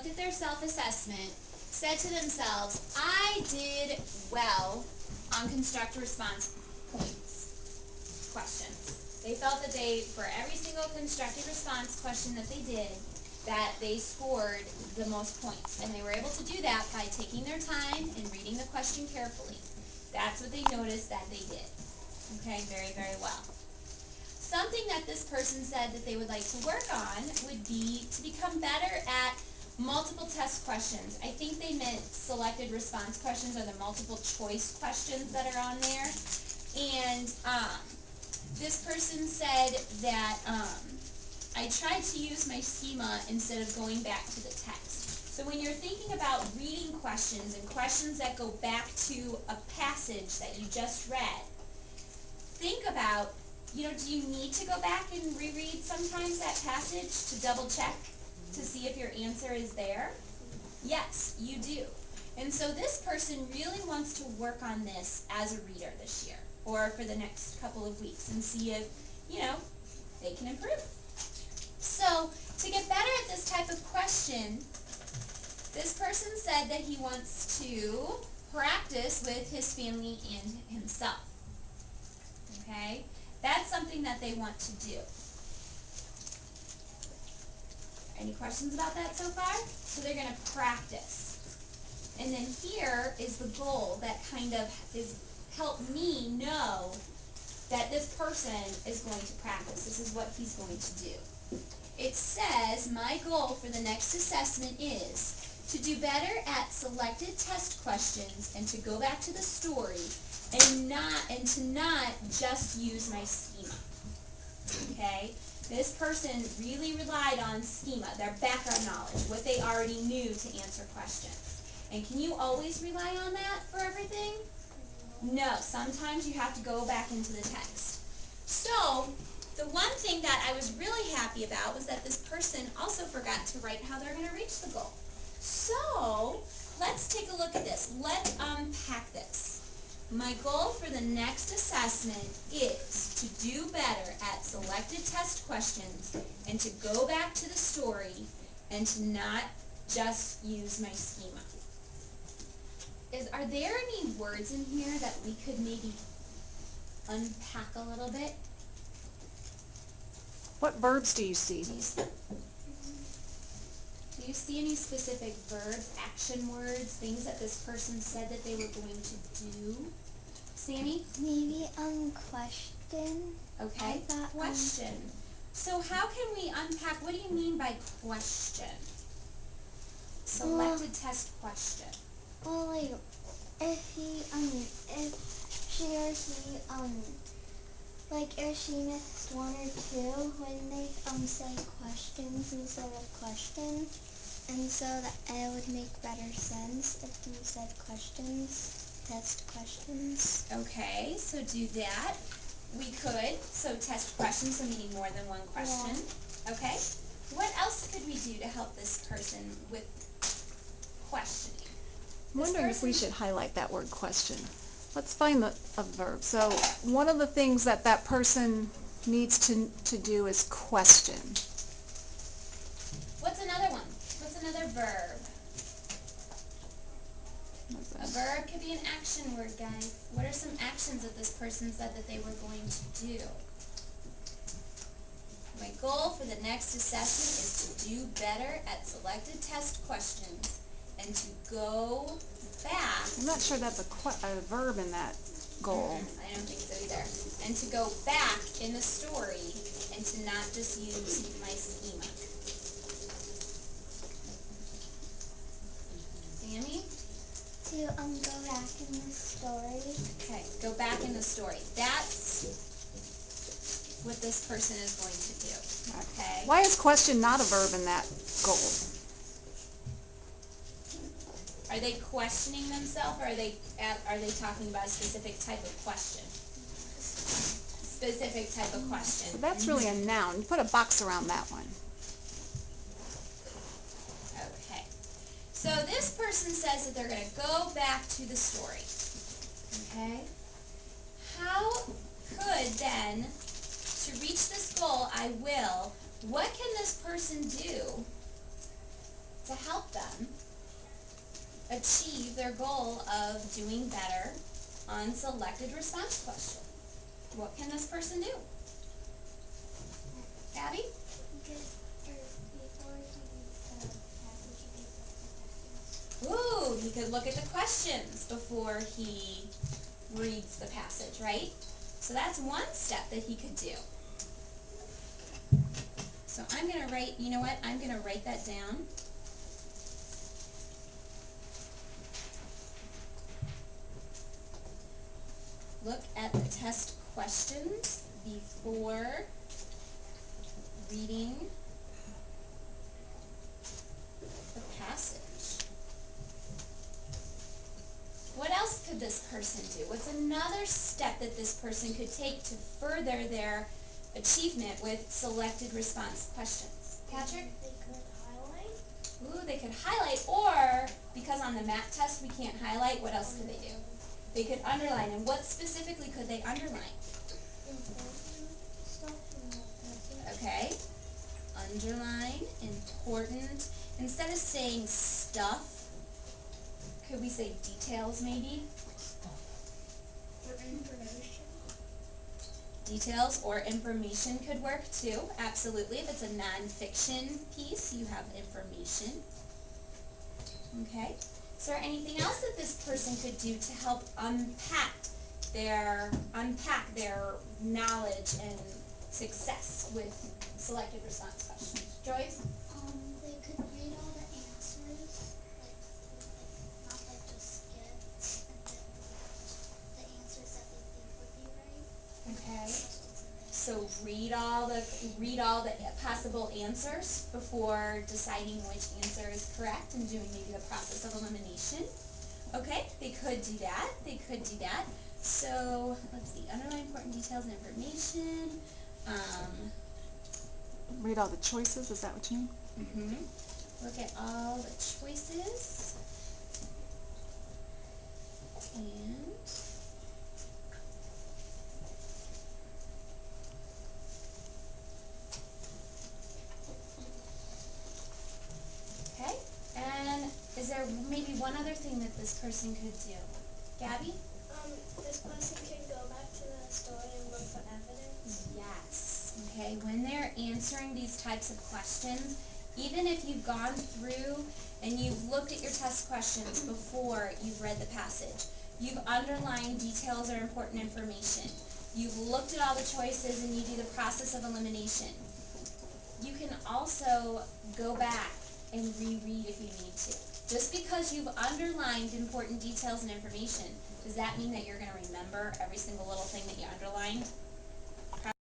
at their self-assessment, said to themselves, I did well on constructive response questions. They felt that for every single constructive response question that they did, that they scored the most points. And they were able to do that by taking their time and reading the question carefully. That's what they noticed that they did. Okay, very, very well. Something that this person said that they would like to work on would be to become better at multiple test questions. I think they meant selected response questions, or the multiple choice questions that are on there. And this person said that I tried to use my schema instead of going back to the text. So when you're thinking about reading questions and questions that go back to a passage that you just read, think about, do you need to go back and reread sometimes that passage to double check to see if your answer is there? Yes, you do. And so this person really wants to work on this as a reader this year, or for the next couple of weeks, and see if, they can improve. So to get better at this type of question, this person said that he wants to practice with his family and himself. Okay? That's something that they want to do. Any questions about that so far? So they're going to practice. And then here is the goal that kind of help me know that this person is going to practice. This is what he's going to do. It says, my goal for the next assessment is to do better at selected test questions and to go back to the story and to not just use my schema. Okay? This person really relied on schema, their background knowledge, what they already knew to answer questions. And can you always rely on that for everything? No. Sometimes you have to go back into the text. So, the one thing that I was really happy about was that this person also forgot to write how they're going to reach the goal. So, let's take a look at this. Let's unpack this. My goal for the next assessment is to do better at selected test questions and to go back to the story and to not just use my schema. Are there any words in here that we could maybe unpack a little bit? What verbs do you see? Do you see any specific verbs, action words, things that this person said that they were going to do? Sammy? Maybe question. Okay, question. So how can we unpack, what do you mean by question? Selected test question. Well, like, if she or he, if she missed one or two when they, say questions instead of question, and so that it would make better sense if you said questions, test questions. Okay, so do that. We could, so test questions, so meaning more than one question. Yeah. Okay. What else could we do to help this person with questioning? I'm wondering if we should highlight that word question. Let's find a verb. So one of the things that person needs to do is question. What's another one? What's another verb? A verb could be an action word, guys. What are some actions that this person said that they were going to do? My goal for the next assessment is to do better at selected test questions and to go back. I'm not sure that's a verb in that goal. I don't think so either. And to go back in the story and to not just use my schema. Sammy? To go back in the story. Okay, go back in the story. That's what this person is going to do. Okay. Why is question not a verb in that goal? Are they questioning themselves, or are they talking about a specific type of question? Specific type of question. So that's really a noun. You put a box around that one. Okay. So this person says that they're going to go back to the story. Okay. How could then, to reach this goal, what can this person do to help them achieve their goal of doing better on selected response question. What can this person do? Abby? He could, or before he reads the passage, he could look at the questions. Ooh, he could look at the questions before he reads the passage, right? So that's one step that he could do. So I'm going to write, you know what, I'm going to write that down. Look at the test questions before reading the passage. What else could this person do? What's another step that this person could take to further their achievement with selected response questions? Patrick? They could highlight. Ooh, they could highlight, or because on the math test we can't highlight, what else could they do? They could underline. And what specifically could they underline? Important stuff in the passage. Okay. Underline, important. Instead of saying stuff, could we say details maybe? Or information. Details or information could work too, absolutely. If it's a non-fiction piece, you have information. Okay. Is there anything else that this person could do to help unpack their knowledge and success with selected response questions? Joyce? They could read all the answers, not just skip, and then read the answers that they think would be right. Okay. Questions in there. So read all the possible answers before deciding which answer is correct and doing maybe the process of elimination. Okay, they could do that. They could do that. So let's see, underline important details and information. Read all the choices, is that what you mean? Look at all the choices. And okay. And is there maybe one other thing that this person could do? Gabby? This person can go back to the story and look for evidence. Yes. Okay, when they're answering these types of questions, even if you've gone through and you've looked at your test questions before you've read the passage, you've underlined details or important information, you've looked at all the choices and you do the process of elimination, you can also go back and reread if you need to. Just because you've underlined important details and information, does that mean that you're going to remember every single little thing that you underlined?